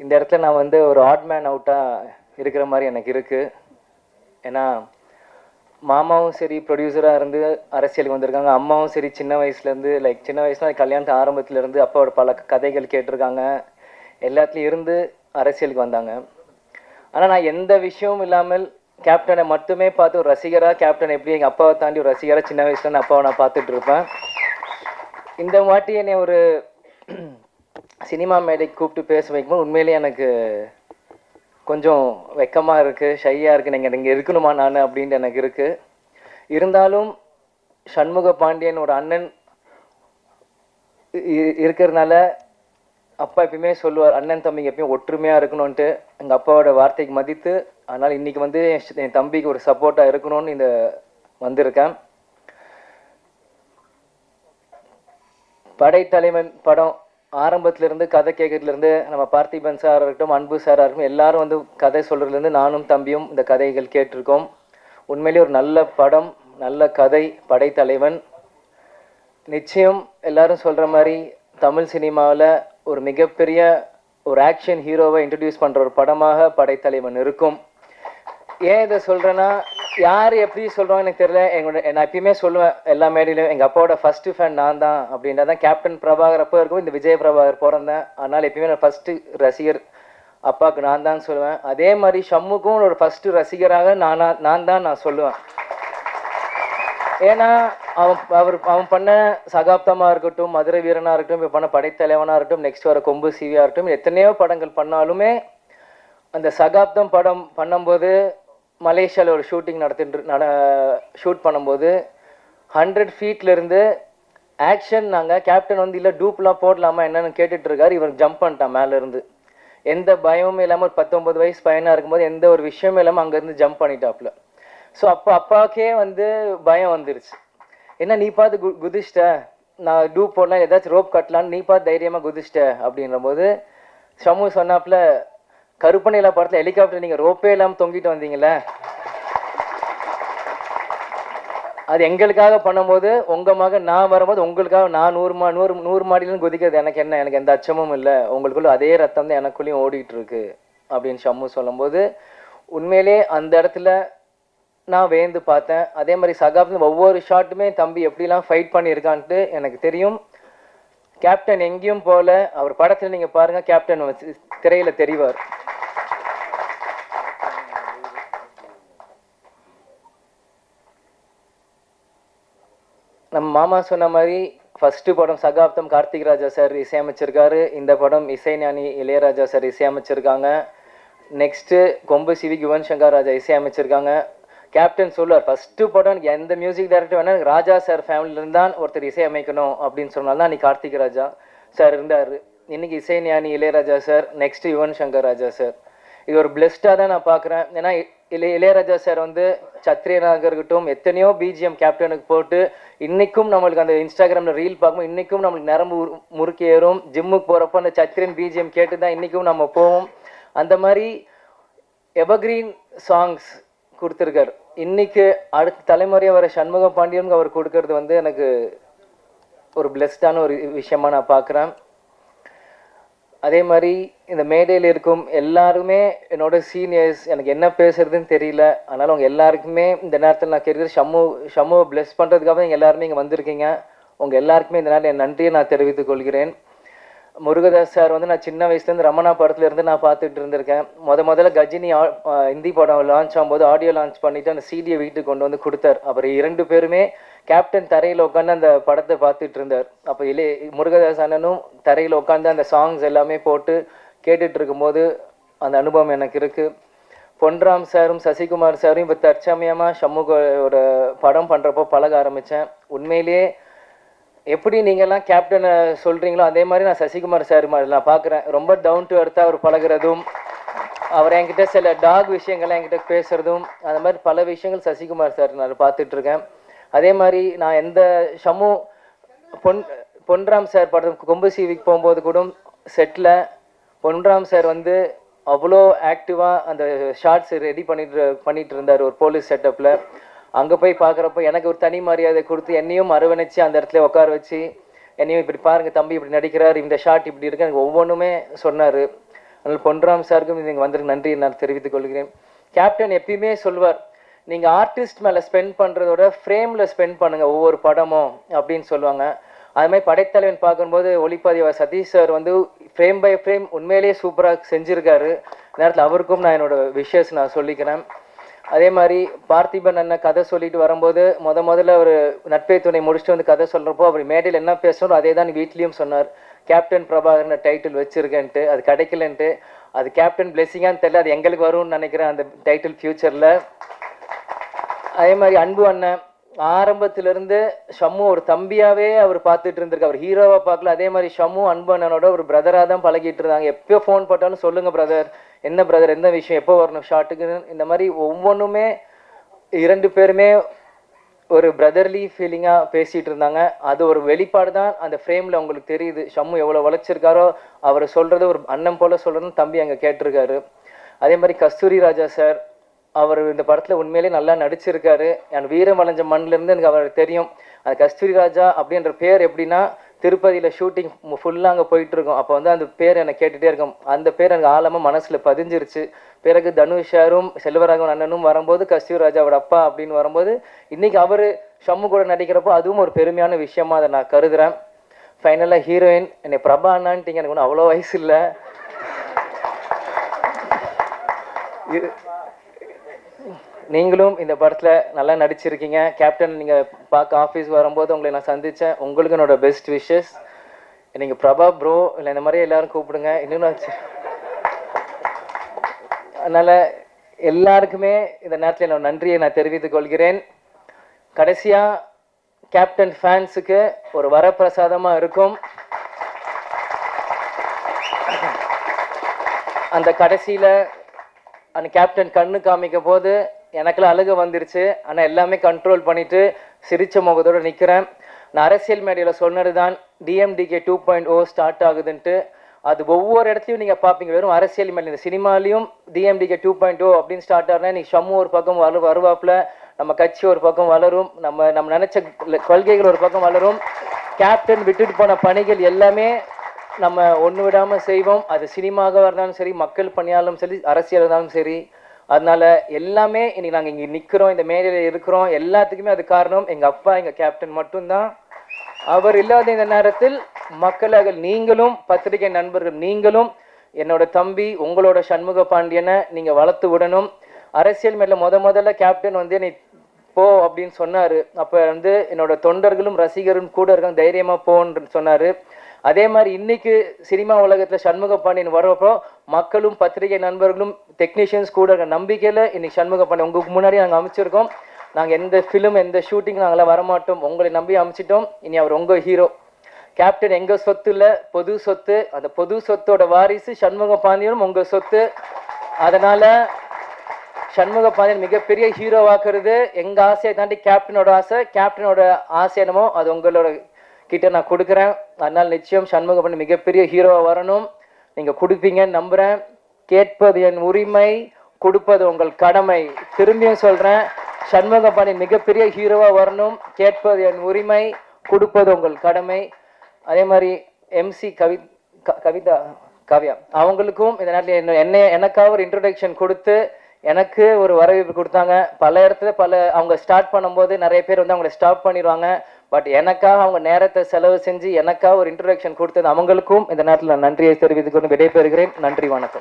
இந்த இடத்துல நான் வந்து ஒரு ஆட் மேன் அவுட்டாக இருக்கிற மாதிரி எனக்கு இருக்குது. ஏன்னா மாமாவும் சரி ப்ரொடியூசராக இருந்து அரசியலுக்கு வந்திருக்காங்க, அம்மாவும் சரி சின்ன வயசுலேருந்து சின்ன வயசுல கல்யாணத்து ஆரம்பத்துலேருந்து அப்பாவோட பல கதைகள் கேட்டிருக்காங்க, எல்லாத்துலேயும் இருந்து அரசியலுக்கு வந்தாங்க. ஆனால் நான் எந்த விஷயமும் இல்லாமல் கேப்டனை மட்டுமே பார்த்து ஒரு ரசிகராக, கேப்டன் எப்படி எங்கள் அப்பாவை தாண்டி ஒரு ரசிகராக சின்ன வயசுல அப்பாவை நான் பார்த்துட்டு இருப்பேன். இந்த வாட்டி என்னை ஒரு சினிமா மேடைக்கு கூப்பிட்டு பேச வைக்கும்போது உண்மையிலேயே எனக்கு கொஞ்சம் வெக்கமாக இருக்குது, ஷையாக இருக்குது. நீங்கள் இங்கே இருக்கணுமா நான் அப்படின்ட்டு எனக்கு இருக்குது. இருந்தாலும் சண்முக பாண்டியன் ஒரு அண்ணன் இருக்கிறதுனால அப்பா எப்பயுமே சொல்லுவார், அண்ணன் தம்பிங்க எப்பயும் ஒற்றுமையாக இருக்கணும்ன்ட்டு. எங்கள் அப்பாவோட வார்த்தைக்கு மதித்து அதனால் இன்றைக்கி வந்து என் தம்பிக்கு ஒரு சப்போர்ட்டாக இருக்கணும்னு இந்த வந்திருக்கேன். படைத்தலைவன் படம் ஆரம்பத்திலேருந்து கதை கேட்கறதுலேருந்து நம்ம பார்த்திபன் சாராக இருக்கட்டும், அன்பு சாராக இருக்கட்டும், எல்லாரும் வந்து கதை சொல்கிறதுலேருந்து நானும் தம்பியும் இந்த கதைகள் கேட்டிருக்கோம். உண்மையிலேயே ஒரு நல்ல படம், நல்ல கதை. படைத்தலைவன் நிச்சயம் எல்லாரும் சொல்கிற மாதிரி தமிழ் சினிமாவில் ஒரு மிகப்பெரிய ஒரு ஆக்ஷன் ஹீரோவை இன்ட்ரடியூஸ் பண்ணுற ஒரு படமாக படைத்தலைவன் இருக்கும். ஏன் இதை சொல்கிறேன்னா, யார் எப்படி சொல்கிறோம் எனக்கு தெரியல. நான் எப்பயுமே சொல்லுவேன் எல்லா மேடையிலும், எங்கள் அப்பாவோட ஃபஸ்ட்டு ஃபேன் நான் தான் அப்படின்றா தான். கேப்டன் பிரபாகர் அப்போ இருக்கும், இந்த விஜய் பிரபாகர் பிறந்தேன். அதனால் எப்பயுமே நான் ஃபஸ்ட்டு ரசிகர் அப்பாவுக்கு நான் தான் சொல்லுவேன். அதே மாதிரி ஷம்முக்கும் ஒரு ஃபஸ்ட்டு ரசிகராக நான் தான் சொல்லுவேன். ஏன்னா அவன் பண்ண சகாப்தமாக இருக்கட்டும், மதுரை வீரனாக இருக்கட்டும், இப்போ பண்ண படைத்தலைவனாக இருக்கட்டும், நெக்ஸ்ட் வர கொம்பு சிவியாக இருக்கட்டும், எத்தனையோ படங்கள் பண்ணாலுமே அந்த சகாப்தம் படம் பண்ணும்போது மலேசியாவில் ஒரு ஷூட்டிங் ஷூட் பண்ணும்போது 100 ஃபீட்லேருந்து ஆக்ஷன் நாங்கள் கேப்டன் வந்து இல்லை டூப்லாம் போடலாமா என்னென்னு கேட்டுட்ருக்காரு. இவர் ஜம்ப் பண்ணிட்டான் மேலேருந்து, எந்த பயமும் இல்லாமல். ஒரு 19 வயசு பையனாக இருக்கும்போது எந்த ஒரு விஷயமும் இல்லாமல் அங்கேருந்து ஜம்ப் பண்ணிட்டாப்புல. ஸோ அப்பாவுக்கே வந்து பயம் வந்துருச்சு. என்ன நீ பார்த்து குதிச்சிட்ட, நான் டூப் போடலாம் ஏதாச்சும் ரோப் கட்டலான்னு நீ பார்த்து தைரியமாக குதிச்சிட்ட அப்படின்ற போது ஷம்மு சொன்னாப்புல, கருப்பனையில படத்தில் ஹெலிகாப்டர் நீங்கள் ரோப்பே இல்லாமல் தொங்கிட்டு வந்தீங்களே, அது எங்களுக்காக பண்ணும்போது உங்கள் மகன் நான் வரும்போது உங்களுக்காக நான் 100 மாடியிலும் குதிக்கிறது எனக்கு என்ன, எனக்கு எந்த அச்சமும் இல்லை, உங்களுக்குள்ள அதே ரத்தம் தான் எனக்குள்ளேயும் ஓடிட்டு இருக்கு அப்படின்னு ஷம்மு சொல்லும்போது உண்மையிலே அந்த இடத்துல நான் வேந்து பார்த்தேன். அதே மாதிரி சகாப்தம் ஒவ்வொரு ஷாட்டுமே தம்பி எப்படிலாம் ஃபைட் பண்ணியிருக்கான்ட்டு எனக்கு தெரியும். கேப்டன் எங்கேயும் போல, அவர் படத்தில் நீங்கள் பாருங்கள், கேப்டன் திரையில் தெரிவார். நம்ம மாமா சொன்ன மாதிரி ஃபஸ்ட்டு படம் சகாப்தம் கார்த்திக் ராஜா சார் இசையமைச்சிருக்காரு. இந்த படம் இசைஞானி இளையராஜா சார் இசையமைச்சிருக்காங்க. நெக்ஸ்ட்டு கொம்பு சிவி யுவன் சங்கர் ராஜா இசையமைச்சிருக்காங்க. கேப்டன் சொல்லுவார், ஃபஸ்ட்டு படம் எனக்கு எந்த மியூசிக் டைரக்டர் வேணால் எனக்கு ராஜா சார் ஃபேமிலியிலேருந்து தான் ஒருத்தர் இசையமைக்கணும் அப்படின்னு சொன்னால்தான் அன்றைக்கி கார்த்திக் ராஜா சார் இருந்தார். இன்றைக்கி இசைஞானி Ilaiyaraaja sir, next Yuvan Shankar Raja sir. இது ஒரு பிளெஸ்டாக தான் நான் பார்க்குறேன். ஏன்னா இளையராஜா சார் வந்து சத்ரியனாக இருக்கட்டும், எத்தனையோ பிஜிஎம் கேப்டனுக்கு போட்டு இன்றைக்கும் நம்மளுக்கு அந்த இன்ஸ்டாகிராமில் ரீல் பார்க்கும்போது இன்றைக்கும் நம்மளுக்கு நரம்பு முறுக்கி ஏறும். ஜிம்முக்கு போகிறப்போ அந்த சத்ரியன் பிஜிஎம் கேட்டு தான் இன்றைக்கும் நம்ம போவோம். அந்த மாதிரி எவர்கிரீன் சாங்ஸ் கொடுத்துருக்கார். இன்றைக்கி அடுத்த தலைமுறையாக வர சண்முக பாண்டியனுக்கு அவர் கொடுக்கறது வந்து எனக்கு ஒரு பிளெஸ்டான ஒரு விஷயமாக நான் பார்க்குறேன். அதே மாதிரி இந்த மேடையில் இருக்கும் எல்லாருமே என்னோட சீனியர்ஸ், எனக்கு என்ன பேசுறதுன்னு தெரியல. அதனால் உங்கள் எல்லாருக்குமே இந்த நேரத்தில் நான் கேட்குறது, ஷம்முவை பிளெஸ் பண்ணுறதுக்காக நீங்கள் எல்லாருமே இங்கே வந்திருக்கீங்க. உங்கள் எல்லாருக்குமே இந்த நேரத்தில் என் நன்றியை நான் தெரிவித்துக் கொள்கிறேன். முருகதாஸ் சார் வந்து நான் சின்ன வயசுலேருந்து ரமணா படத்துலேருந்து நான் பார்த்துட்டு இருந்திருக்கேன். முதல்ல கஜினி ஹிந்தி படம் லான்ச் ஆகும்போது ஆடியோ லான்ச் பண்ணிவிட்டு அந்த சிடியை வீட்டுக்கு கொண்டு வந்து கொடுத்தார். அப்புறம் 2 பேருமே கேப்டன் தரையில் உட்காந்து அந்த படத்தை பார்த்துட்டு இருந்தார். அப்போ முருகதாஸ் அண்ணனும் தரையில் உட்காந்து அந்த சாங்ஸ் எல்லாமே போட்டு கேட்டுட்டு இருக்கும்போது அந்த அனுபவம் எனக்கு இருக்குது. பொன்ராம் சாரும் சசிகுமார் சாரும் இப்போ தற்சமயமாக ஷம்முகோட படம் பண்ணுறப்போ பழக ஆரம்பித்தேன். உண்மையிலேயே எப்படி நீங்கள்லாம் கேப்டனை சொல்கிறீங்களோ அதே மாதிரி நான் சசிகுமார் சார் மாதிரி நான் பார்க்குறேன். ரொம்ப டவுன் டு எர்த்தாக அவர் பழகிறதும், அவர் என்கிட்ட சில டாக் விஷயங்கள்லாம் என்கிட்ட பேசுகிறதும், அந்த மாதிரி பல விஷயங்கள் சசிகுமார் சார் நான் பார்த்துட்ருக்கேன். அதே மாதிரி நான் எந்த ஷம்மு பொன்ராம் சார் படம் கொம்பு சிவிக்கு போகும்போது கூட செட்டில் பொன்ராம் சார் வந்து அவ்வளோ ஆக்டிவாக அந்த ஷார்ட்ஸ் ரெடி பண்ணிட்டு இருந்தார் ஒரு போலீஸ் செட்டப்பில். அங்கே போய் பார்க்குறப்போ எனக்கு ஒரு தனி மரியாதை கொடுத்து என்னையும் அரவணைச்சு அந்த இடத்துல உட்கார வச்சு என்னையும் இப்படி பாருங்கள் தம்பி இப்படி நடிக்கிறார், இந்த ஷாட் இப்படி இருக்கு, எனக்கு ஒவ்வொன்றுமே சொன்னார். அதனால் பொன்ராம் சாருக்கும் நீங்கள் வந்திருக்கு நன்றி நான் தெரிவித்துக் கொள்கிறேன். கேப்டன் எப்பயுமே சொல்வார், நீங்கள் ஆர்டிஸ்ட் மேலே ஸ்பெண்ட் பண்ணுறதோட ஃப்ரேமில் ஸ்பெண்ட் பண்ணுங்கள் ஒவ்வொரு படமும் அப்படின்னு சொல்லுவாங்க. அது மாதிரி படைத்தலைவன் பார்க்கும்போது ஒளிப்பதிவாளர் சதீஷ் சார் வந்து ஃப்ரேம் பை ஃப்ரேம் உண்மையிலேயே சூப்பராக செஞ்சுருக்காரு. நேரத்தில் அவருக்கும் நான் என்னோடய விஷஸ் நான் சொல்லிக்கிறேன். அதே மாதிரி பார்த்திபன் அண்ணன் கதை சொல்லிட்டு வரும்போது முதல்ல அவர் நட்பே துணை முடிச்சுட்டு வந்து கதை சொல்கிறப்போ அவர் மேடையில் என்ன பேசணும் அதே தான் வீட்லேயும் சொன்னார். கேப்டன் பிரபாகரன் டைட்டில் வச்சுருக்கேன்ட்டு, அது கிடைக்கலன்ட்டு. அது கேப்டன் பிளெஸிங்கான்னு தெரியல, அது எங்களுக்கு வரும்னு நினைக்கிறேன் அந்த டைட்டில் ஃப்யூச்சரில். அதே மாதிரி அன்பு அண்ணன் ஆரம்பத்திலிருந்து ஷம்மு ஒரு தம்பியாகவே அவர் பார்த்துட்டு இருந்திருக்கு, அவர் ஹீரோவாக பார்க்கல. அதே மாதிரி ஷம்மு அன்பு அண்ணனோட ஒரு பிரதராக தான் பழகிட்டு இருந்தாங்க. எப்போ ஃபோன் போட்டாலும் சொல்லுங்கள் பிரதர், என்ன பிரதர், எந்த விஷயம், எப்போ வரணும் ஷாட்டுக்குன்னு. இந்த மாதிரி ஒவ்வொன்றுமே 2 பேருமே ஒரு பிரதர்லி ஃபீலிங்காக பேசிகிட்டு இருந்தாங்க. அது ஒரு வெளிப்பாடு தான் அந்த ஃப்ரேமில் உங்களுக்கு தெரியுது. ஷம்மு எவ்வளோ உழைச்சிருக்காரோ அவர் சொல்கிறது ஒரு அண்ணன் போல் சொல்கிறதுன்னு தம்பி அங்கே கேட்டிருக்காரு. அதே மாதிரி கஸ்தூரி ராஜா சார், அவர் இந்த படத்தில் உண்மையிலே நல்லா நடிச்சிருக்காரு. என் வீரம் வளைஞ்ச மண்ணிலேருந்து எனக்கு அவருக்கு தெரியும். அந்த கஸ்தூரி ராஜா அப்படின்ற பேர் எப்படின்னா, திருப்பதியில் ஷூட்டிங் ஃபுல்லாக அங்கே போயிட்டுருக்கோம். அப்போ வந்து அந்த பேர் எனக்கு கேட்டுகிட்டே இருக்கும். அந்த பேர் எனக்கு ஆழமாக மனசில் பதிஞ்சிருச்சு. பிறகு தனுஷாரும் செல்வராகவன் அண்ணனும் வரும்போது கஸ்தூரி ராஜாவோட அப்பா அப்படின்னு வரும்போது இன்றைக்கி அவர் ஷம்மு கூட நடிக்கிறப்போ அதுவும் ஒரு பெருமையான விஷயமாக அதை நான் கருதுகிறேன். ஃபைனலாக ஹீரோயின் என்னை பிரபா அண்ணான்ட்டிங்க, எனக்கு ஒன்றும் அவ்வளோ வயசு இல்லை. நீங்களும் இந்த படத்தில் நல்லா நடிச்சிருக்கீங்க. கேப்டன் நீங்கள் பார்க்க ஆஃபீஸ் வரும்போது உங்களை நான் சந்தித்தேன். உங்களுக்கு என்னோட பெஸ்ட் விஷஸ். நீங்கள் பிரபா ப்ரோ இல்லை இந்த மாதிரி எல்லோரும் கூப்பிடுங்க. இன்னும் அதனால் எல்லாருக்குமே இந்த நேரத்தில் என்னோட நன்றியை நான் தெரிவித்துக் கொள்கிறேன். கடைசியாக கேப்டன் ஃபேன்ஸுக்கு ஒரு வரப்பிரசாதமாக இருக்கும். அந்த கடைசியில் அந்த கேப்டன் கண்ணு காமிக்க போது எனக்குலாம் அழுக வந்துருச்சு. ஆனால் எல்லாமே கண்ட்ரோல் பண்ணிவிட்டு சிரிச்ச முகத்தோடு நிற்கிறேன். நான் அரசியல் மேடையில் சொன்னது தான் டிஎம்டிகே 2.0 ஸ்டார்ட் ஆகுதுன்ட்டு. அது ஒவ்வொரு இடத்துலையும் நீங்கள் பார்ப்பீங்க. வெறும் அரசியல் மேலே இந்த சினிமாலையும் டிஎம்டிகே 2.0 அப்படின்னு ஸ்டார்ட் ஆகுனா நீ ஷம்மு ஒரு பக்கம் வருவாப்பில், நம்ம கட்சி ஒரு பக்கம் வளரும், நம்ம நினச்ச கொள்கைகள் ஒரு பக்கம் வளரும். கேப்டன் விட்டுட்டு போன பணிகள் எல்லாமே நம்ம ஒன்று விடாமல் செய்வோம். அது சினிமாவாக இருந்தாலும் சரி, மக்கள் பணியாலும் சரி, அரசியல் இருந்தாலும் சரி. அதனால எல்லாமே இன்னைக்கு நாங்கள் இங்கே நிற்கிறோம், இந்த மேடையில் இருக்கிறோம். எல்லாத்துக்குமே அது காரணம் எங்கள் அப்பா, எங்கள் கேப்டன் மட்டும்தான். அவர் இல்லாத இந்த நேரத்தில் மக்களாக நீங்களும், பத்திரிகை நண்பர்கள் நீங்களும், என்னோட தம்பி உங்களோட சண்முக பாண்டியனை நீங்கள் வளர்த்து விடணும். அரசியல் மேல முதல்ல கேப்டன் வந்து என்னை போ அப்படின்னு சொன்னார். அப்போ வந்து என்னோட தொண்டர்களும் ரசிகரும் கூட இருக்காங்க, தைரியமாக போன்னு சொன்னார். அதே மாதிரி இன்னைக்கு சினிமா உலகத்தில் சண்முக பாண்டியன் வரப்போ மக்களும் பத்திரிகை நண்பர்களும் டெக்னீஷியன்ஸ் கூட இருக்க நம்பிக்கையில் இன்னைக்கு சண்முக பாண்டியன் உங்களுக்கு முன்னாடி நாங்கள் அமைச்சிருக்கோம். நாங்கள் எந்த ஃபிலிம் எந்த ஷூட்டிங் நாங்களாம் வரமாட்டோம், உங்களை நம்பி அமைச்சிட்டோம். இனி அவர் உங்கள் ஹீரோ. கேப்டன் எங்கள் சொத்து இல்லை, பொது சொத்து. அந்த பொது சொத்தோட வாரிசு சண்முக பாண்டியனும் உங்கள் சொத்து. அதனால் சண்முக பாண்டியன் மிகப்பெரிய ஹீரோவாக்குறது எங்கள் ஆசையை தாண்டி கேப்டனோட ஆசை. கேப்டனோட ஆசை என்னமோ அது உங்களோட கிட்ட நான் கொடுக்குறேன். அதனால் நிச்சயம் சண்முக பாண்டியன் மிகப்பெரிய ஹீரோவாக வரணும். நீங்கள் கொடுப்பீங்கன்னு நம்புகிறேன். கேட்பது என் உரிமை, கொடுப்பது உங்கள் கடமை. திரும்பியும் சொல்கிறேன், சண்முக பாண்டியன் மிகப்பெரிய ஹீரோவாக வரணும். கேட்பது என் உரிமை, கொடுப்பது உங்கள் கடமை. அதே மாதிரி MC கவிதா காவ்யா அவங்களுக்கும் இந்த நேரத்தில் எனக்காக ஒரு இன்ட்ரொடக்ஷன் கொடுத்து எனக்கு ஒரு வரவேற்பு கொடுத்தாங்க. பல இடத்துல அவங்க ஸ்டார்ட் பண்ணும்போது நிறைய பேர் வந்து அவங்கள ஸ்டாப் பண்ணிடுவாங்க. பட் எனக்காக அவங்க நேரத்தை செலவு செஞ்சு எனக்காக ஒரு இன்ட்ரொடக்ஷன் கொடுத்தது அவங்களுக்கும் இந்த நேரத்தில் நான் நன்றியை தெரிவித்துக் கொண்டு விடைபெறுகிறேன். நன்றி, வணக்கம்.